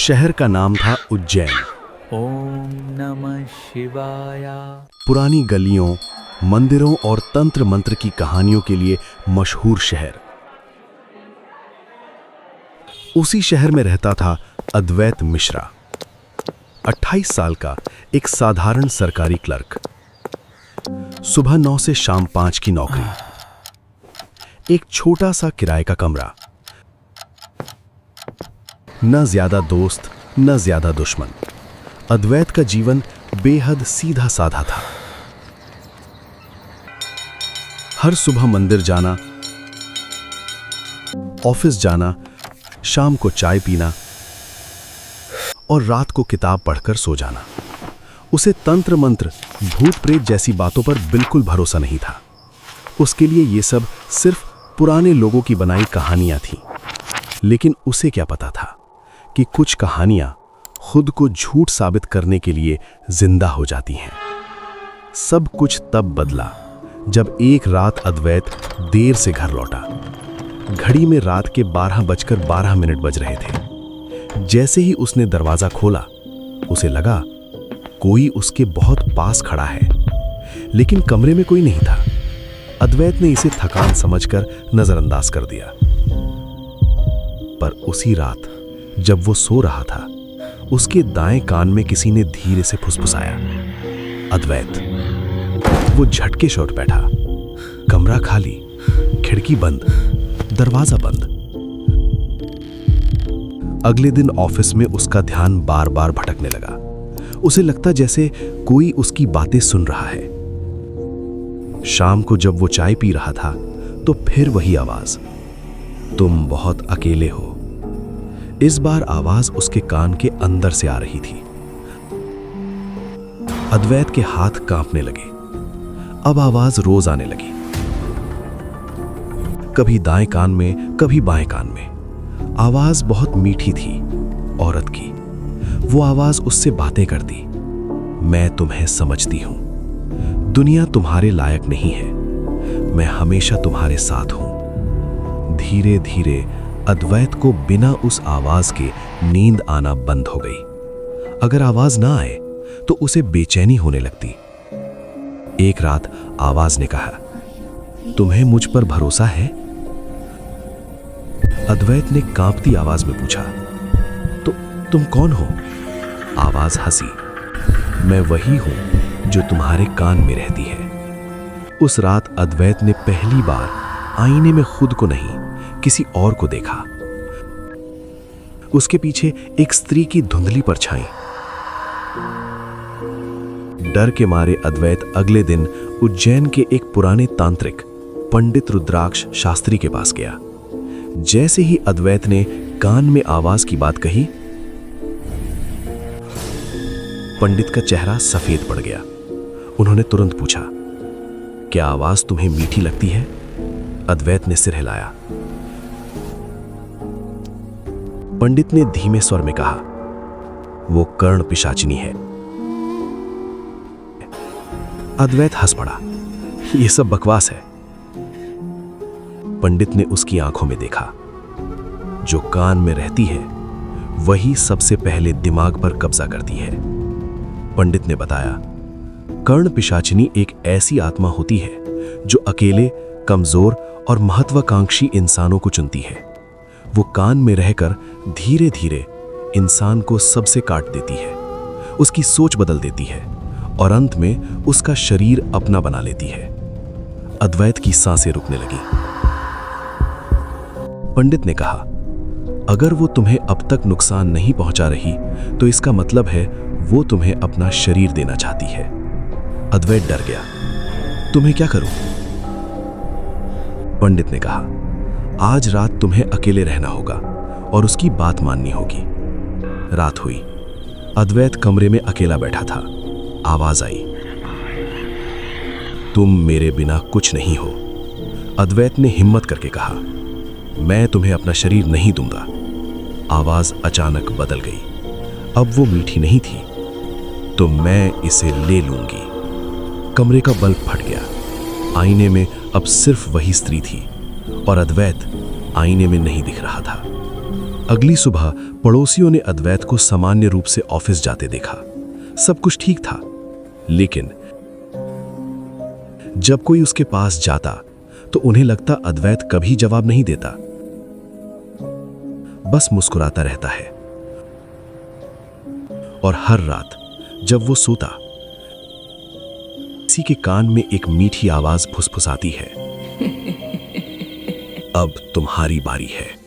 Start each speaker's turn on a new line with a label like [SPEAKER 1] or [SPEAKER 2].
[SPEAKER 1] शहर का नाम था उज्जैन।
[SPEAKER 2] ओम नमः शिवाय।
[SPEAKER 1] पुरानी गलियों, मंदिरों और तंत्र मंत्र की कहानियों के लिए मशहूर शहर। उसी शहर में रहता था अद्वैत मिश्रा, 28 साल का एक साधारण सरकारी क्लर्क। सुबह 9 से शाम 5 की नौकरी, एक छोटा सा किराए का कमरा, न ज्यादा दोस्त न ज्यादा दुश्मन। अद्वैत का जीवन बेहद सीधा साधा था। हर सुबह मंदिर जाना, ऑफिस जाना, शाम को चाय पीना और रात को किताब पढ़कर सो जाना। उसे तंत्र मंत्र, भूत प्रेत जैसी बातों पर बिल्कुल भरोसा नहीं था। उसके लिए ये सब सिर्फ पुराने लोगों की बनाई कहानियां थीं। लेकिन उसे क्या पता था कि कुछ कहानियां खुद को झूठ साबित करने के लिए जिंदा हो जाती हैं। सब कुछ तब बदला जब एक रात अद्वैत देर से घर लौटा। घड़ी में रात के 12:12 बज रहे थे। जैसे ही उसने दरवाजा खोला, उसे लगा कोई उसके बहुत पास खड़ा है, लेकिन कमरे में कोई नहीं था। अद्वैत ने इसे थकान समझकर नजरअंदाज कर दिया। पर उसी रात जब वो सो रहा था, उसके दाएं कान में किसी ने धीरे से फुसफुसाया, अद्वैत। वो झटके से उठ बैठा। कमरा खाली, खिड़की बंद, दरवाजा बंद। अगले दिन ऑफिस में उसका ध्यान बार बार भटकने लगा। उसे लगता जैसे कोई उसकी बातें सुन रहा है। शाम को जब वो चाय पी रहा था, तो फिर वही आवाज, तुम बहुत अकेले हो। इस बार आवाज उसके कान के अंदर से आ रही थी। अद्वैत के हाथ कांपने लगे। अब आवाज रोज आने लगी, कभी दाएं कान में, कभी बाएं कान में। आवाज बहुत मीठी थी, औरत की। वो आवाज उससे बातें करती, मैं तुम्हें समझती हूं, दुनिया तुम्हारे लायक नहीं है, मैं हमेशा तुम्हारे साथ हूं। धीरे धीरे अद्वैत को बिना उस आवाज के नींद आना बंद हो गई। अगर आवाज ना आए तो उसे बेचैनी होने लगती। एक रात आवाज ने कहा, तुम्हें मुझ पर भरोसा है? अद्वैत ने कांपती आवाज में पूछा, तो तुम कौन हो? आवाज हंसी, मैं वही हूं जो तुम्हारे कान में रहती है। उस रात अद्वैत ने पहली बार आईने में खुद को नहीं, किसी और को देखा। उसके पीछे एक स्त्री की धुंधली परछाई। डर के मारे अद्वैत अगले दिन उज्जैन के एक पुराने तांत्रिक पंडित रुद्राक्ष शास्त्री के पास गया। जैसे ही अद्वैत ने कान में आवाज की बात कही, पंडित का चेहरा सफेद पड़ गया। उन्होंने तुरंत पूछा, क्या आवाज तुम्हें मीठी लगती है? अद्वैत ने सिर हिलाया। पंडित ने धीमे स्वर में कहा, वो कर्ण पिशाचिनी है। अद्वैत हंस पड़ा, ये सब बकवास है। पंडित ने उसकी आंखों में देखा। जो कान में रहती है वही सबसे पहले दिमाग पर कब्जा करती है। पंडित ने बताया, कर्ण पिशाचिनी एक ऐसी आत्मा होती है जो अकेले, कमजोर और महत्वाकांक्षी इंसानों को चुनती है। वो कान में रहकर धीरे धीरे इंसान को सबसे काट देती है, उसकी सोच बदल देती है और अंत में उसका शरीर अपना बना लेती है। अद्वैत की सांसें रुकने लगी। पंडित ने कहा, अगर वो तुम्हें अब तक नुकसान नहीं पहुंचा रही तो इसका मतलब है वो तुम्हें अपना शरीर देना चाहती है। अद्वैत डर गया, तुम्हें क्या करूं? पंडित ने कहा, आज रात तुम्हें अकेले रहना होगा और उसकी बात माननी होगी। रात हुई। अद्वैत कमरे में अकेला बैठा था। आवाज आई, तुम मेरे बिना कुछ नहीं हो। अद्वैत ने हिम्मत करके कहा, मैं तुम्हें अपना शरीर नहीं दूंगा। आवाज अचानक बदल गई। अब वो मीठी नहीं थी, तो मैं इसे ले लूंगी। कमरे का बल्ब फट गया। आईने में अब सिर्फ वही स्त्री थी और अद्वैत आईने में नहीं दिख रहा था। अगली सुबह पड़ोसियों ने अद्वैत को सामान्य रूप से ऑफिस जाते देखा। सब कुछ ठीक था, लेकिन जब कोई उसके पास जाता तो उन्हें लगता अद्वैत कभी जवाब नहीं देता, बस मुस्कुराता रहता है। और हर रात जब वो सोता, किसी के कान में एक मीठी आवाज फुसफुसाती है, अब तुम्हारी बारी है।